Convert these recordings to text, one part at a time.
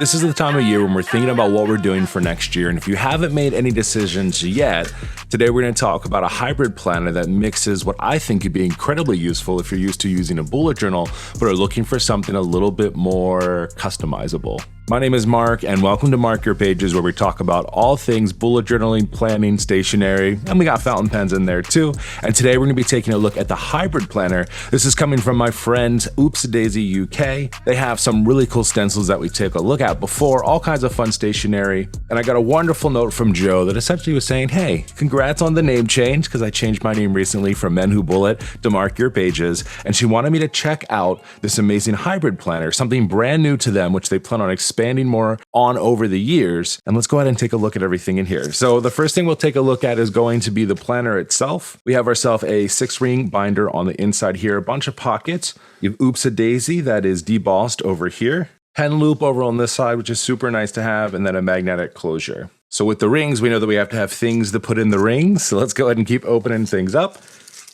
This is the time of year when we're thinking about what we're doing for next year, and if you haven't made any decisions yet, today we're going to talk about a hybrid planner that mixes what I think could be incredibly useful if you're used to using a bullet journal, but are looking for something a little bit more customizable. My name is Mark, and welcome to Mark Your Pages, where we talk about all things bullet journaling, planning, stationery, and we got fountain pens in there too. And today we're going to be taking a look at the hybrid planner. This is coming from my friends Oopsadaisy UK. They have some really cool stencils that we take a look at before, all kinds of fun stationery. And I got a wonderful note from Joe that essentially was saying, hey, congrats on the name change, because I changed my name recently from Men Who Bullet to Mark Your Pages. And she wanted me to check out this amazing hybrid planner, something brand new to them, which they plan on expanding more on over the years. And let's go ahead and take a look at everything in here. So the first thing we'll take a look at is going to be the planner itself. We have ourselves a 6-ring binder on the inside here, a bunch of pockets. You have Oopsadaisy that is debossed over here. Pen loop over on this side, which is super nice to have, and then a magnetic closure. So with the rings, we know that we have to have things to put in the rings. So let's go ahead and keep opening things up.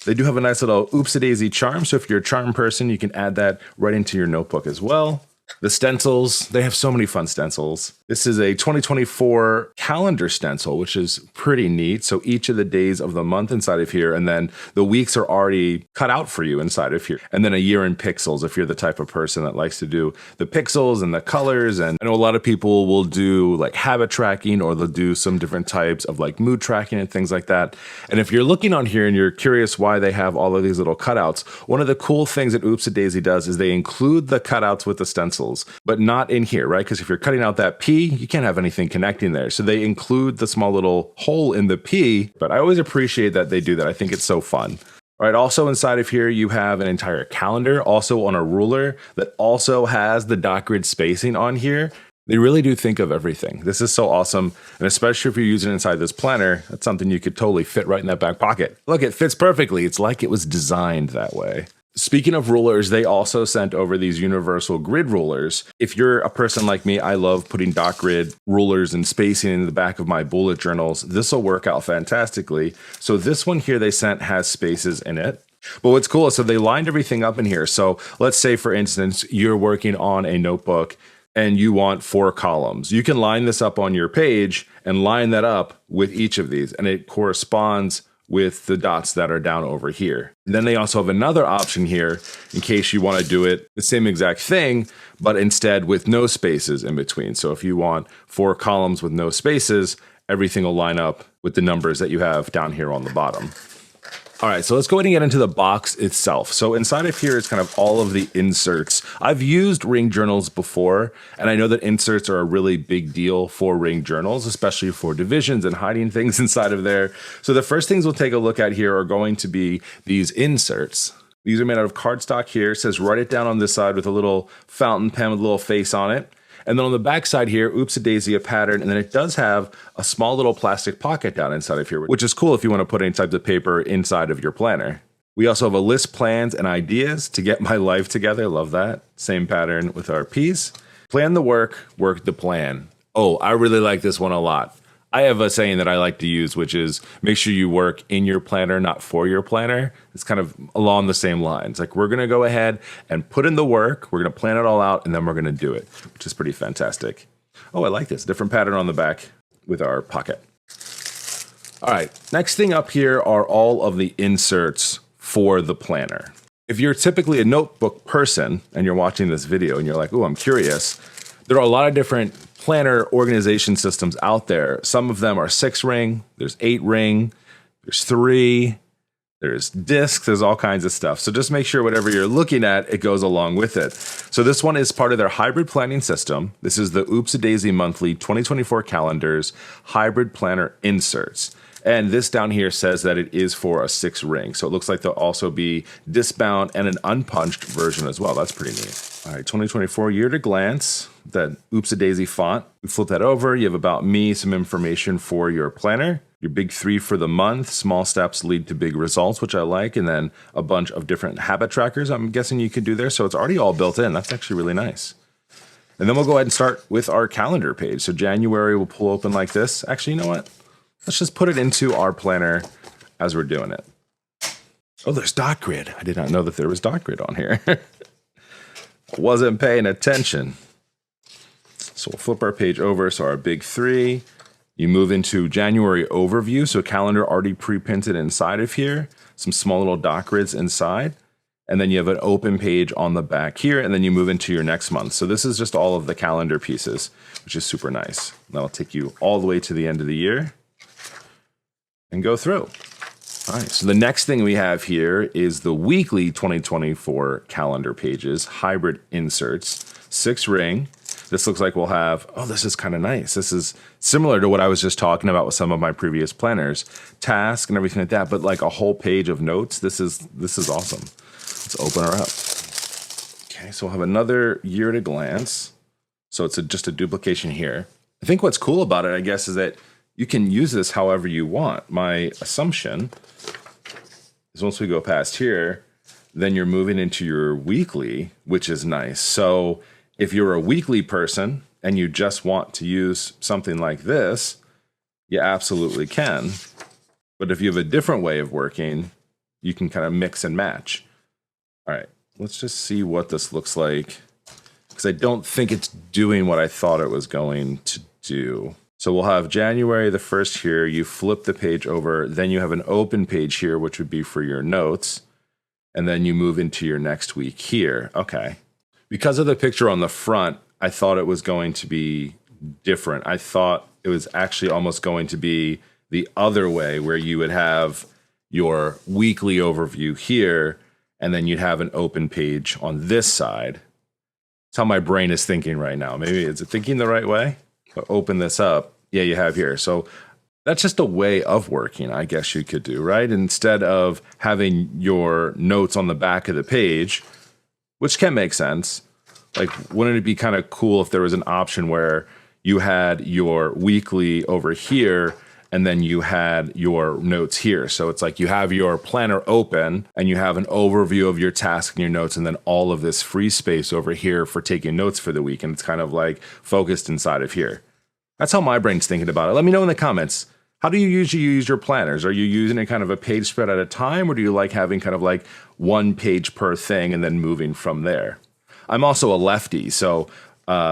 They do have a nice little Oopsadaisy charm. So if you're a charm person, you can add that right into your notebook as well. The stencils, they have so many fun stencils. This is a 2024 calendar stencil, which is pretty neat. So each of the days of the month inside of here, and then the weeks are already cut out for you inside of here. And then a year in pixels if you're the type of person that likes to do the pixels and the colors. And I know a lot of people will do like habit tracking, or they'll do some different types of like mood tracking and things like that. And if you're looking on here and you're curious why they have all of these little cutouts, one of the cool things that Oopsadaisy does is they include the cutouts with the stencils, but not in here, right? Because if you're cutting out that P, you can't have anything connecting there. So they include the small little hole in the P, but I always appreciate that they do that. I think it's so fun. All right, also inside of here, you have an entire calendar, also on a ruler that also has the dot grid spacing on here. They really do think of everything. This is so awesome. And especially if you're using it inside this planner, that's something you could totally fit right in that back pocket. Look, it fits perfectly. It's like it was designed that way. Speaking of rulers, they also sent over these universal grid rulers. If you're a person like me, I love putting dot grid rulers and spacing in the back of my bullet journals. This will work out fantastically. So this one here they sent has spaces in it. But what's cool is so they lined everything up in here. So let's say, for instance, you're working on a notebook and you want 4 columns. You can line this up on your page and line that up with each of these, and it corresponds with the dots that are down over here. And then they also have another option here in case you want to do it the same exact thing, but instead with no spaces in between. So if you want 4 columns with no spaces, everything will line up with the numbers that you have down here on the bottom. All right, so let's go ahead and get into the box itself. So inside of here is kind of all of the inserts. I've used ring journals before, and I know that inserts are a really big deal for ring journals, especially for divisions and hiding things inside of there. So the first things we'll take a look at here are going to be these inserts. These are made out of cardstock here. It says write it down on this side with a little fountain pen with a little face on it. And then on the back side here, Oopsadaisy a pattern, and then it does have a small little plastic pocket down inside of here, which is cool if you want to put any types of paper inside of your planner. We also have a list, plans, and ideas to get my life together. Love that. Same pattern with our P's. Plan the work, work the plan. Oh, I really like this one a lot. I have a saying that I like to use, which is make sure you work in your planner, not for your planner. It's kind of along the same lines. Like, we're going to go ahead and put in the work. We're going to plan it all out, and then we're going to do it, which is pretty fantastic. Oh, I like this. Different pattern on the back with our pocket. All right. Next thing up here are all of the inserts for the planner. If you're typically a notebook person and you're watching this video and you're like, oh, I'm curious, there are a lot of different planner organization systems out there. Some of them are 6-ring, there's 8-ring, there's 3, there's discs, there's all kinds of stuff. So just make sure whatever you're looking at, it goes along with it. So this one is part of their hybrid planning system. This is the Oopsadaisy Monthly 2024 Calendars Hybrid Planner Inserts. And this down here says that it is for a 6-ring. So it looks like there'll also be disc bound and an unpunched version as well. That's pretty neat. All right, 2024 year to glance, that Oopsadaisy font. We flip that over. You have about me, some information for your planner, your big 3 for the month, small steps lead to big results, which I like, and then a bunch of different habit trackers I'm guessing you could do there. So it's already all built in. That's actually really nice. And then we'll go ahead and start with our calendar page. So January will pull open like this. Actually, you know what? Let's just put it into our planner as we're doing it. Oh, there's dot grid. I did not know that there was dot grid on here. Wasn't paying attention. So we'll flip our page over. So our big 3, you move into January overview. So calendar already pre-printed inside of here, some small little dot grids inside. And then you have an open page on the back here, and then you move into your next month. So this is just all of the calendar pieces, which is super nice. That'll take you all the way to the end of the year and go through. All right, so the next thing we have here is the weekly 2024 calendar pages, hybrid inserts, 6 ring. This looks like we'll have, oh, this is kind of nice. This is similar to what I was just talking about with some of my previous planners, task and everything like that, but like a whole page of notes. This is awesome. Let's open her up. Okay, so we'll have another year at a glance. So it's just a duplication here. I think what's cool about it, I guess, is that you can use this however you want. My assumption is once we go past here, then you're moving into your weekly, which is nice. So if you're a weekly person and you just want to use something like this, you absolutely can. But if you have a different way of working, you can kind of mix and match. All right, let's just see what this looks like, because I don't think it's doing what I thought it was going to do. So we'll have January the 1st here. You flip the page over, then you have an open page here, which would be for your notes. And then you move into your next week here. Okay. Because of the picture on the front, I thought it was going to be different. I thought it was actually almost going to be the other way, where you would have your weekly overview here, and then you'd have an open page on this side. That's how my brain is thinking right now. Maybe is it thinking the right way? But open this up. Yeah, you have here. So that's just a way of working, I guess you could do, right? Instead of having your notes on the back of the page, which can make sense. Like, wouldn't it be kind of cool if there was an option where you had your weekly over here and then you had your notes here? So it's like you have your planner open and you have an overview of your task and your notes, and then all of this free space over here for taking notes for the week. And it's kind of like focused inside of here. That's how my brain's thinking about it. Let me know in the comments. How do you usually use your planners? Are you using it kind of a page spread at a time, or do you like having kind of like one page per thing and then moving from there? I'm also a lefty, so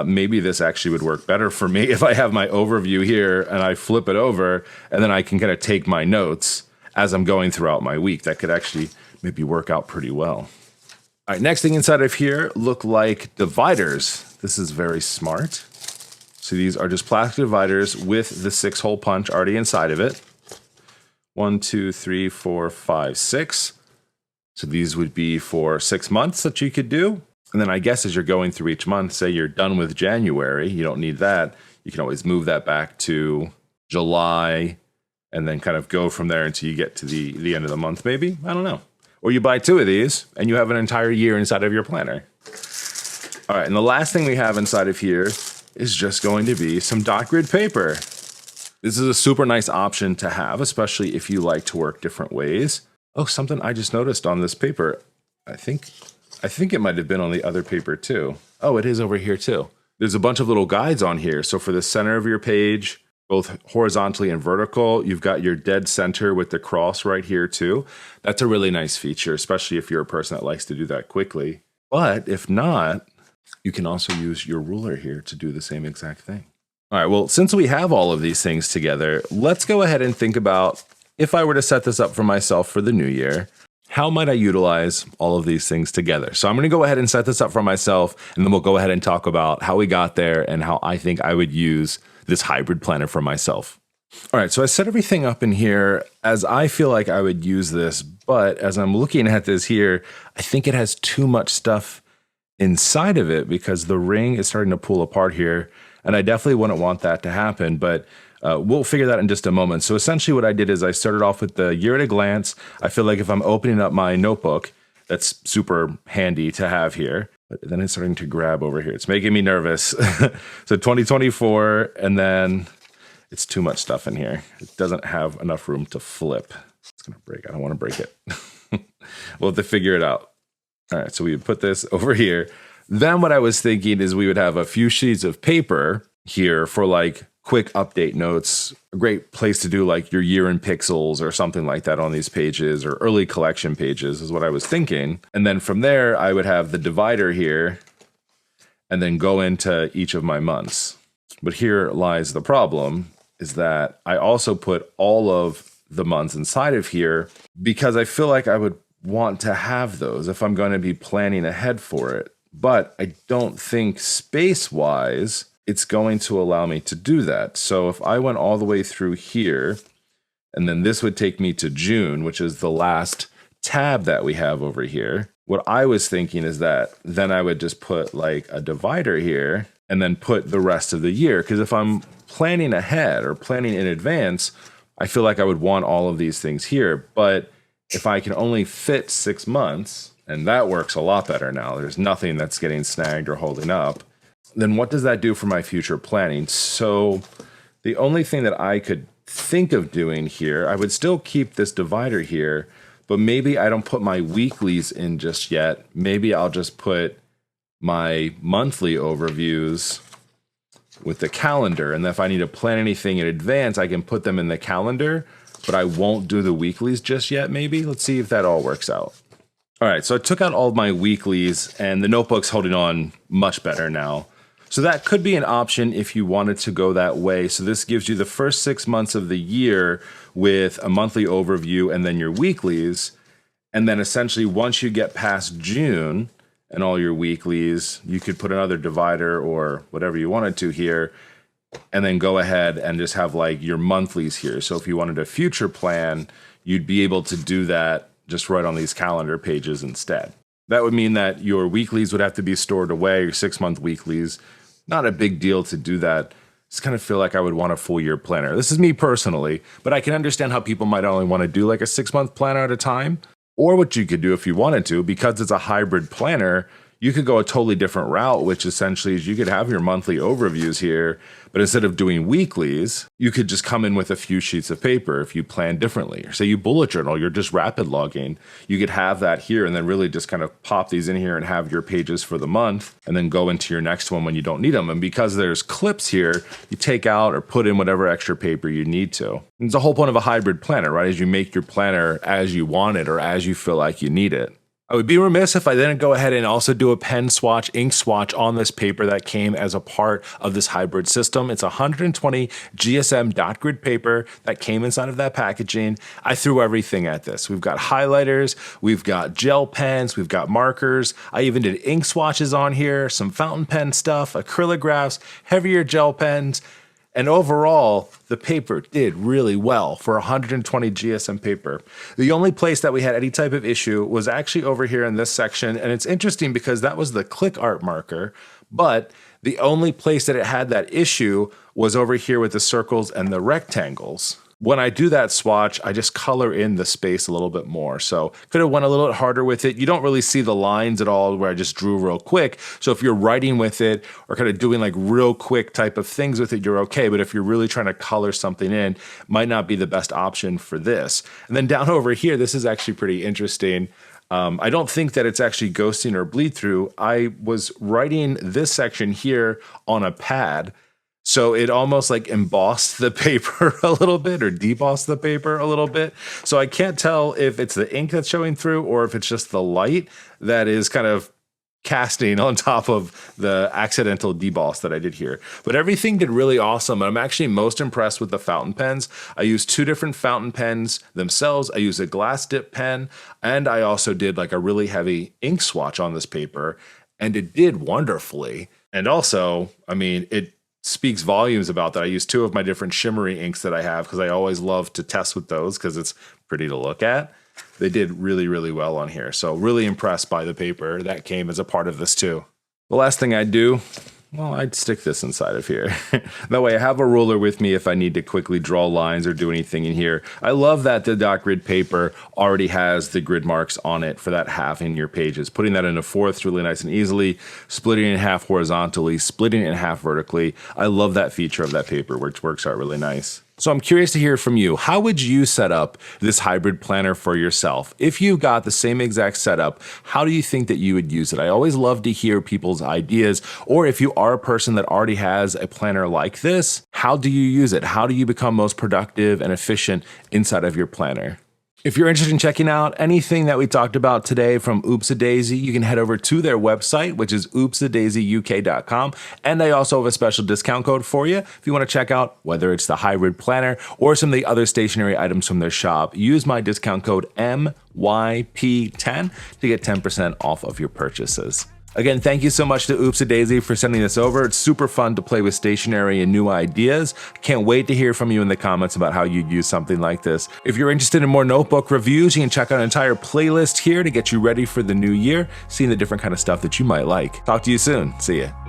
maybe this actually would work better for me if I have my overview here and I flip it over, and then I can kind of take my notes as I'm going throughout my week. That could actually maybe work out pretty well. All right, next thing inside of here look like dividers. This is very smart. So these are just plastic dividers with the 6-hole punch already inside of it. 1, 2, 3, 4, 5, 6. So these would be for 6 months that you could do. And then I guess as you're going through each month, say you're done with January, you don't need that. You can always move that back to July and then kind of go from there until you get to the end of the month, maybe. I don't know. Or you buy 2 of these and you have an entire year inside of your planner. All right, and the last thing we have inside of here is just going to be some dot grid paper. This is a super nice option to have, especially if you like to work different ways. Oh, something I just noticed on this paper. I think it might have been on the other paper too. Oh, it is over here too. There's a bunch of little guides on here. So for the center of your page, both horizontally and vertical, you've got your dead center with the cross right here too. That's a really nice feature, especially if you're a person that likes to do that quickly. But if not, you can also use your ruler here to do the same exact thing. All right, well, since we have all of these things together, let's go ahead and think about, if I were to set this up for myself for the new year, how might I utilize all of these things together? So I'm going to go ahead and set this up for myself, and then we'll go ahead and talk about how we got there and how I think I would use this hybrid planner for myself. All right, so I set everything up in here as I feel like I would use this, but as I'm looking at this here, I think it has too much stuff inside of it because the ring is starting to pull apart here, and I definitely wouldn't want that to happen, but we'll figure that in just a moment. So essentially what I did is I started off with the year at a glance. I feel like if I'm opening up my notebook, that's super handy to have here. But then it's starting to grab over here. It's making me nervous. So 2024, and then it's too much stuff in here. It doesn't have enough room to flip. It's going to break. I don't want to break it. We'll have to figure it out. All right, so we would put this over here. Then what I was thinking is we would have a few sheets of paper here for like quick update notes, a great place to do like your year in pixels or something like that on these pages, or early collection pages is what I was thinking. And then from there, I would have the divider here. and then go into each of my months. But here lies the problem, is that I also put all of the months inside of here because I feel like I would want to have those if I'm going to be planning ahead for it. But I don't think space-wise it's going to allow me to do that. So if I went all the way through here, and then this would take me to June, which is the last tab that we have over here. What I was thinking is that then I would just put like a divider here and then put the rest of the year. Because if I'm planning ahead or planning in advance, I feel like I would want all of these things here. But if I can only fit 6 months, and that works a lot better now, there's nothing that's getting snagged or holding up, then what does that do for my future planning? So the only thing that I could think of doing here, I would still keep this divider here, but maybe I don't put my weeklies in just yet. Maybe I'll just put my monthly overviews with the calendar. And if I need to plan anything in advance, I can put them in the calendar, but I won't do the weeklies just yet, maybe. Let's see if that all works out. All right, so I took out all of my weeklies, and the notebook's holding on much better now. So that could be an option if you wanted to go that way. So this gives you the first 6 months of the year with a monthly overview and then your weeklies. And then essentially once you get past June and all your weeklies, you could put another divider or whatever you wanted to here, and then go ahead and just have like your monthlies here. So if you wanted a future plan, you'd be able to do that just right on these calendar pages instead. That would mean that your weeklies would have to be stored away, your 6-month weeklies. Not a big deal to do that. Just kind of feel like I would want a full year planner. This is me personally, but I can understand how people might only want to do like a 6-month planner at a time. Or what you could do if you wanted to, because it's a hybrid planner, you could go a totally different route, which essentially is you could have your monthly overviews here, but instead of doing weeklies, you could just come in with a few sheets of paper if you plan differently. Or say you bullet journal, you're just rapid logging. You could have that here and then really just kind of pop these in here and have your pages for the month and then go into your next one when you don't need them. And because there's clips here, you take out or put in whatever extra paper you need to. And it's the whole point of a hybrid planner, right? Is you make your planner as you want it or as you feel like you need it. I would be remiss if I didn't go ahead and also do a pen swatch, ink swatch on this paper that came as a part of this hybrid system. It's 120 GSM dot grid paper that came inside of that packaging. I threw everything at this. We've got highlighters, we've got gel pens, we've got markers. I even did ink swatches on here, some fountain pen stuff, acrylographs, heavier gel pens. And overall, the paper did really well for 120 GSM paper. The only place that we had any type of issue was actually over here in this section. And it's interesting because that was the click art marker, but the only place that it had that issue was over here with the circles and the rectangles. When I do that swatch, I just color in the space a little bit more. So could have went a little bit harder with it. You don't really see the lines at all where I just drew real quick. So if you're writing with it or kind of doing like real quick type of things with it, you're okay. But if you're really trying to color something in, might not be the best option for this. And then down over here, this is actually pretty interesting. I don't think that it's actually ghosting or bleed through. I was writing this section here on a pad. So it almost like embossed the paper a little bit or debossed the paper a little bit. So I can't tell if it's the ink that's showing through or if it's just the light that is kind of casting on top of the accidental deboss that I did here. But everything did really awesome. I'm actually most impressed with the fountain pens. I used 2 different fountain pens themselves. I used a glass dip pen, and I also did like a really heavy ink swatch on this paper, and it did wonderfully. And also, I mean, it speaks volumes about that. I use 2 of my different shimmery inks that I have because I always love to test with those because it's pretty to look at. They did really, really well on here. So really impressed by the paper that came as a part of this too. The last thing I'd do, well, I'd stick this inside of here. That way I have a ruler with me if I need to quickly draw lines or do anything in here. I love that the dot grid paper already has the grid marks on it for that half in your pages. Putting that into fourths really nice and easily, splitting it in half horizontally, splitting it in half vertically. I love that feature of that paper, which works out really nice. So I'm curious to hear from you. How would you set up this hybrid planner for yourself? If you got the same exact setup, how do you think that you would use it? I always love to hear people's ideas. Or if you are a person that already has a planner like this, how do you use it? How do you become most productive and efficient inside of your planner? If you're interested in checking out anything that we talked about today from Oopsadaisy, you can head over to their website, which is oopsadaisyuk.com. And they also have a special discount code for you. If you want to check out whether it's the hybrid planner or some of the other stationery items from their shop, use my discount code MYP10 to get 10% off of your purchases. Again, thank you so much to Oopsadaisy for sending this over. It's super fun to play with stationery and new ideas. Can't wait to hear from you in the comments about how you'd use something like this. If you're interested in more notebook reviews, you can check out an entire playlist here to get you ready for the new year, seeing the different kind of stuff that you might like. Talk to you soon. See ya.